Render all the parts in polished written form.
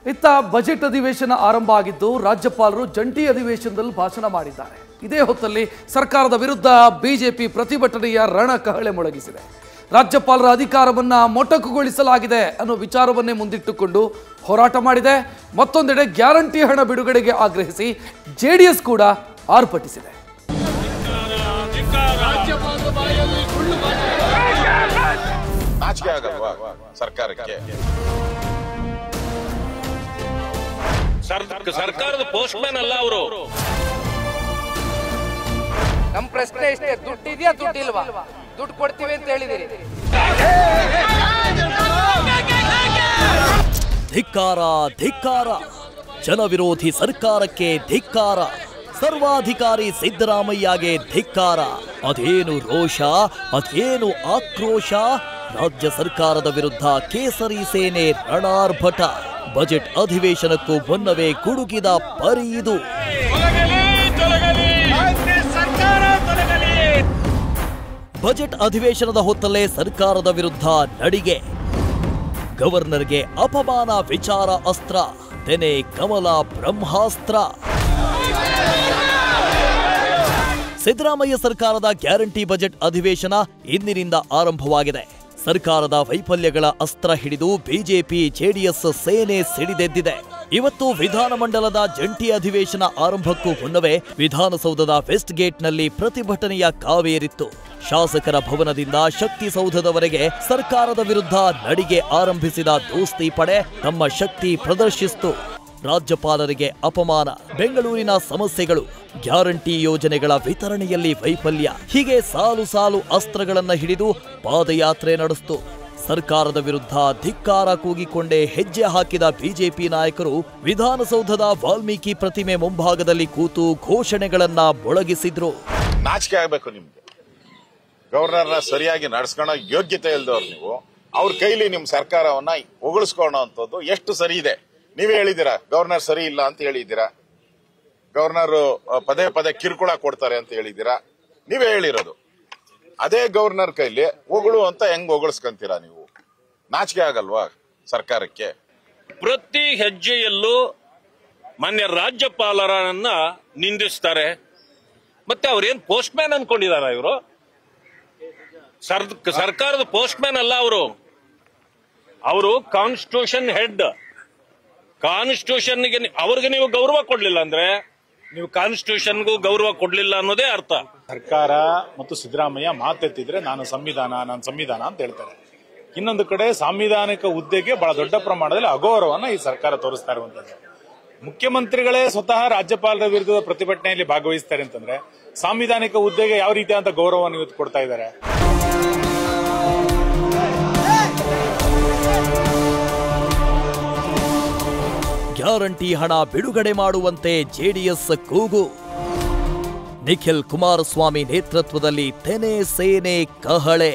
ಇತ್ತ ಬಜೆಟ್ ಅಧಿವೇಶನ ಆರಂಭ ಆಗಿದ್ದು ರಾಜ್ಯಪಾಲರು ಜಂಟಿ ಅಧಿವೇಶನದಲ್ಲಿ ಭಾಷಣ ಮಾಡಿದ್ದಾರೆ. ಇದೇ ಹೊತ್ತಲ್ಲಿ ಸರ್ಕಾರದ ವಿರುದ್ಧ ಬಿಜೆಪಿ ಪ್ರತಿಭಟನೆಯ ರಣಕಹಳೆ ಮೊಳಗಿಸಿದೆ. ರಾಜ್ಯಪಾಲರ ಅಧಿಕಾರವನ್ನ ಮೊಟಕುಗೊಳಿಸಲಾಗಿದೆ ಅನ್ನೋ ವಿಚಾರವನ್ನೇ ಮುಂದಿಟ್ಟುಕೊಂಡು ಹೋರಾಟ ಮಾಡಿದೆ. ಮತ್ತೊಂದೆಡೆ ಗ್ಯಾರಂಟಿ ಹಣ ಬಿಡುಗಡೆಗೆ ಆಗ್ರಹಿಸಿ ಜೆಡಿಎಸ್ ಕೂಡ ಆರ್ಭಟಿಸಿದೆ. ಸರ್ಕಾರದ ಪೋಸ್ಟ್ಮ್ಯಾನ್ ಅಲ್ಲ ಅವರು. ನಮ್ಮ ಪ್ರಶ್ನೆ ಇಷ್ಟೇ, ದುಡ್ಡಿದೆಯಾ ದುಡ್ಡಿಲ್ವಾ? ದುಡ್ಡು ಕೊಡ್ತೀವಿ ಅಂತ ಹೇಳಿದಿರಿ. ಧಿಕ್ಕಾರ ಧಿಕ್ಕಾರ, ಜನವಿರೋಧಿ ಸರ್ಕಾರಕ್ಕೆ ಧಿಕ್ಕಾರ, ಸರ್ವಾಧಿಕಾರಿ ಸಿದ್ದರಾಮಯ್ಯಗೆ ಧಿಕ್ಕಾರ. ಅದೇನು ರೋಷ, ಅದೇನು ಆಕ್ರೋಶ. ರಾಜ್ಯ ಸರ್ಕಾರದ ವಿರುದ್ಧ ಕೇಸರಿ ಸೇನೆ ರಣಾರ್ಭಟ. ಬಜೆಟ್ ಅಧಿವೇಶನಕ್ಕೂ ಮುನ್ನವೇ ಗುಡುಗಿದ ಪರಿ ಇದು. ಬಜೆಟ್ ಅಧಿವೇಶನದ ಹೊತ್ತಲ್ಲೇ ಸರ್ಕಾರದ ವಿರುದ್ಧ ನಡಿಗೆ. ಗವರ್ನರ್ಗೆ ಅಪಮಾನ ವಿಚಾರ ಅಸ್ತ್ರ, ತೆನೆ ಕಮಲ ಬ್ರಹ್ಮಾಸ್ತ್ರ. ಸಿದ್ದರಾಮಯ್ಯ ಸರ್ಕಾರದ ಗ್ಯಾರಂಟಿ ಬಜೆಟ್ ಅಧಿವೇಶನ ಇಂದಿನಿಂದ ಆರಂಭವಾಗಿದೆ. ಸರ್ಕಾರದ ವೈಫಲ್ಯಗಳ ಅಸ್ತ್ರ ಹಿಡಿದು ಬಿಜೆಪಿ ಜೆಡಿಎಸ್ ಸೇನೆ ಸಿಡಿದೆದ್ದಿದೆ. ಇವತ್ತು ವಿಧಾನಮಂಡಲದ ಜಂಟಿ ಅಧಿವೇಶನ ಆರಂಭಕ್ಕೂ ಮುನ್ನವೇ ವಿಧಾನಸೌಧದ ವೆಸ್ಟ್ ಗೇಟ್ನಲ್ಲಿ ಪ್ರತಿಭಟನೆಯ ಕಾವೇರಿತ್ತು. ಶಾಸಕರ ಭವನದಿಂದ ಶಕ್ತಿಸೌಧದವರೆಗೆ ಸರ್ಕಾರದ ವಿರುದ್ಧ ನಡಿಗೆ ಆರಂಭಿಸಿದ ದೋಸ್ತಿ ಪಡೆ ತಮ್ಮ ಶಕ್ತಿ ಪ್ರದರ್ಶಿಸಿತು. ರಾಜ್ಯಪಾಲರಿಗೆ ಅಪಮಾನ, ಬೆಂಗಳೂರಿನ ಸಮಸ್ಯೆಗಳು, ಗ್ಯಾರಂಟಿ ಯೋಜನೆಗಳ ವಿತರಣೆಯಲ್ಲಿ ವೈಫಲ್ಯ, ಹೀಗೆ ಸಾಲು ಸಾಲು ಅಸ್ತ್ರಗಳನ್ನು ಹಿಡಿದು ಪಾದಯಾತ್ರೆ ನಡೆಸಿತು. ಸರ್ಕಾರದ ವಿರುದ್ಧ ಧಿಕ್ಕಾರ ಕೂಗಿಕೊಂಡೇ ಹೆಜ್ಜೆ ಹಾಕಿದ ಬಿಜೆಪಿ ನಾಯಕರು ವಿಧಾನಸೌಧದ ವಾಲ್ಮೀಕಿ ಪ್ರತಿಮೆ ಮುಂಭಾಗದಲ್ಲಿ ಕೂತು ಘೋಷಣೆಗಳನ್ನ ಮೊಳಗಿಸಿದ್ರು. ನಾಚಿಕೆ ಆಗ್ಬೇಕು ನಿಮ್ಗೆ. ಗವರ್ನರ್ನ ಸರಿಯಾಗಿ ನಡೆಸ್ಕೊಳ್ಳೋ ಯೋಗ್ಯತೆ ಇಲ್ದವ್ರು ನೀವು. ಅವ್ರ ಕೈಲಿ ನಿಮ್ ಸರ್ಕಾರವನ್ನ ಹೊಗಳಿಸ್ಕೊಳ್ಳೋಂಥದ್ದು ಎಷ್ಟು ಸರಿ ಇದೆ? ನೀವೇ ಹೇಳಿದ್ದೀರಾ ಗವರ್ನರ್ ಸರಿ ಇಲ್ಲ ಅಂತ ಹೇಳಿದ್ದೀರಾ. ಗವರ್ನರ್ ಪದೇ ಪದೇ ಕಿರುಕುಳ ಕೊಡ್ತಾರೆ ಅಂತ ಹೇಳಿದ್ದೀರಾ. ನೀವೇ ಹೇಳಿರೋದು. ಅದೇ ಗವರ್ನರ್ ಕೈಲಿ ಹೊಗಳು ಅಂತ ಹೆಂಗ್ ಹೊಗಳಿಸ್ಕೊಂತೀರಾ ನೀವು? ನಾಚಿಕೆ ಆಗಲ್ವಾ ಸರ್ಕಾರಕ್ಕೆ? ಪ್ರತಿ ಹೆಜ್ಜೆಯಲ್ಲೂ ಮಾನ್ಯ ರಾಜ್ಯಪಾಲರನ್ನ ನಿಂದಿಸ್ತಾರೆ. ಮತ್ತೆ ಅವ್ರೇನ್ ಪೋಸ್ಟ್ ಮ್ಯಾನ್ ಅನ್ಕೊಂಡಿದಾರ ಇವರು? ಸರ್ಕಾರದ ಪೋಸ್ಟ್ ಮ್ಯಾನ್ ಅಲ್ಲ ಅವರು. ಅವರು ಕಾನ್ಸ್ಟಿಟ್ಯೂಷನ್ ಹೆಡ್. ಕಾನ್ಸ್ಟಿಟ್ಯೂಷನ್ಗೆ ಅವ್ರಿಗೆ ನೀವು ಗೌರವ ಕೊಡ್ಲಿಲ್ಲ ಅಂದ್ರೆ ನೀವು ಕಾನ್ಸ್ಟಿಟ್ಯೂಷನ್ಗೂ ಗೌರವ ಕೊಡ್ಲಿಲ್ಲ ಅನ್ನೋದೇ ಅರ್ಥ. ಸರ್ಕಾರ ಮತ್ತು ಸಿದ್ದರಾಮಯ್ಯ ಮಾತೆತ್ತಿದ್ರೆ ನಾನು ಸಂವಿಧಾನ ಅಂತ ಹೇಳ್ತಾರೆ. ಇನ್ನೊಂದು ಕಡೆ ಸಾಂವಿಧಾನಿಕ ಹುದ್ದೆಗೆ ಬಹಳ ದೊಡ್ಡ ಪ್ರಮಾಣದಲ್ಲಿ ಅಗೌರವನ್ನ ಈ ಸರ್ಕಾರ ತೋರಿಸ್ತಾ ಇರುವಂತದ್ದು. ಮುಖ್ಯಮಂತ್ರಿಗಳೇ ಸ್ವತಃ ರಾಜ್ಯಪಾಲರ ವಿರುದ್ಧದ ಪ್ರತಿಭಟನೆಯಲ್ಲಿ ಭಾಗವಹಿಸ್ತಾರೆ ಅಂತಂದ್ರೆ ಸಾಂವಿಧಾನಿಕ ಹುದ್ದೆಗೆ ಯಾವ ರೀತಿಯಾದಂತಹ ಗೌರವವನ್ನು ಇವತ್ತು ಕೊಡ್ತಾ ಇದ್ದಾರೆ? ಗ್ಯಾರಂಟಿ ಹಣ ಬಿಡುಗಡೆ ಮಾಡುವಂತೆ ಜೆಡಿಎಸ್ ಕೂಗು. ನಿಖಿಲ್ ಕುಮಾರಸ್ವಾಮಿ ನೇತೃತ್ವದಲ್ಲಿ ತೆನೆ ಸೇನೆ ಕಹಳೆ.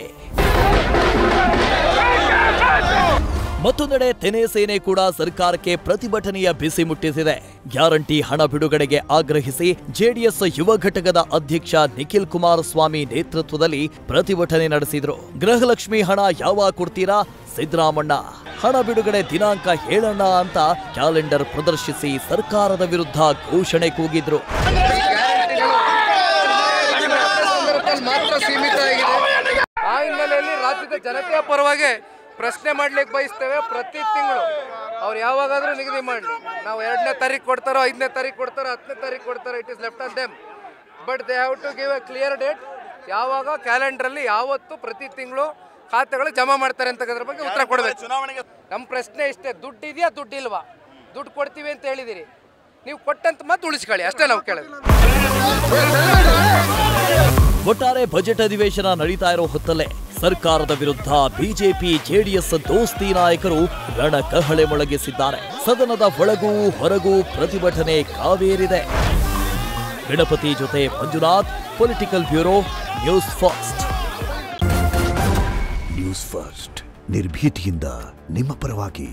ಮತ್ತೊಂದೆಡೆ ತೆನೆ ಸೇನೆ ಕೂಡ ಸರ್ಕಾರಕ್ಕೆ ಪ್ರತಿಭಟನೆಯ ಬಿಸಿ ಮುಟ್ಟಿಸಿದೆ. ಗ್ಯಾರಂಟಿ ಹಣ ಬಿಡುಗಡೆಗೆ ಆಗ್ರಹಿಸಿ ಜೆಡಿಎಸ್ ಯುವ ಘಟಕದ ಅಧ್ಯಕ್ಷ ನಿಖಿಲ್ ಕುಮಾರಸ್ವಾಮಿ ನೇತೃತ್ವದಲ್ಲಿ ಪ್ರತಿಭಟನೆ ನಡೆಸಿದ್ರು. ಗೃಹಲಕ್ಷ್ಮಿ ಹಣ ಯಾವಾಗ ಕೊಡ್ತೀರಾ ಸಿದ್ದರಾಮಣ್ಣ? ಹಣ ಬಿಡುಗಡೆ ದಿನಾಂಕ ಹೇಳೋಣ ಅಂತ ಕ್ಯಾಲೆಂಡರ್ ಪ್ರದರ್ಶಿಸಿ ಸರ್ಕಾರದ ವಿರುದ್ಧ ಘೋಷಣೆ ಕೂಗಿದ್ರು. ಆ ಹಿನ್ನೆಲೆಯಲ್ಲಿ ರಾಜ್ಯದ ಜನತೆಯ ಪರವಾಗಿ ಪ್ರಶ್ನೆ ಮಾಡ್ಲಿಕ್ಕೆ ಬಯಸ್ತೇವೆ. ಪ್ರತಿ ತಿಂಗಳು ಅವ್ರು ಯಾವಾಗಾದ್ರೂ ನಿಗದಿ ಮಾಡಲಿ. ನಾವು 2ನೇ ತಾರೀಕು ಕೊಡ್ತಾರೋ, 5ನೇ ತಾರೀಕು ಕೊಡ್ತಾರೋ, 10ನೇ ತಾರೀಕು ಕೊಡ್ತಾರೋ, it is left on them. But they have to give a clear date. ಯಾವಾಗ ಕ್ಯಾಲೆಂಡರಲ್ಲಿ ಯಾವತ್ತು ಪ್ರತಿ ತಿಂಗಳು ಖಾತೆಗಳು ಜಮಾ ಮಾಡ್ತಾರೆ ಅಂತಕ್ಕದ್ರ ಬಗ್ಗೆ ಉತ್ತರ ಕೊಡಬೇಕು. ನಮ್ಮ ಪ್ರಶ್ನೆ ಇಷ್ಟೇ, ದುಡ್ಡಿದೆಯಾ ದುಡ್ಡಿಲ್ವಾ? ದುಡ್ಡು ಕೊಡ್ತೀವಿ ಅಂತ ಹೇಳಿದಿರಿ. ನೀವು ಕೊಟ್ಟಂತ ಮತ್ತೆ ಉಳಿಸ್ಕೊಳ್ಳಿ, ಅಷ್ಟೇ ನಾವು ಕೇಳೋದು. ಒಟ್ಟಾರೆ ಬಜೆಟ್ ಅಧಿವೇಶನ ನಡೀತಾ ಇರೋ ಹೊತ್ತಲ್ಲೇ ಸರ್ಕಾರದ ವಿರುದ್ಧ ಬಿಜೆಪಿ ಜೆಡಿಎಸ್ ದೋಸ್ತಿ ನಾಯಕರು ರಣಕಹಳೆ ಮೊಳಗಿಸಿದ್ದಾರೆ. ಸದನದ ಒಳಗೂ ಹೊರಗೂ ಪ್ರತಿಭಟನೆ ಕಾವೇರಿದೆ. ಗಣಪತಿ ಜೊತೆ Manjunath, political bureau, news first. News first ನಿರ್ಭೀತಿಯಿಂದ ನಿಮ್ಮ ಪರವಾಗಿ.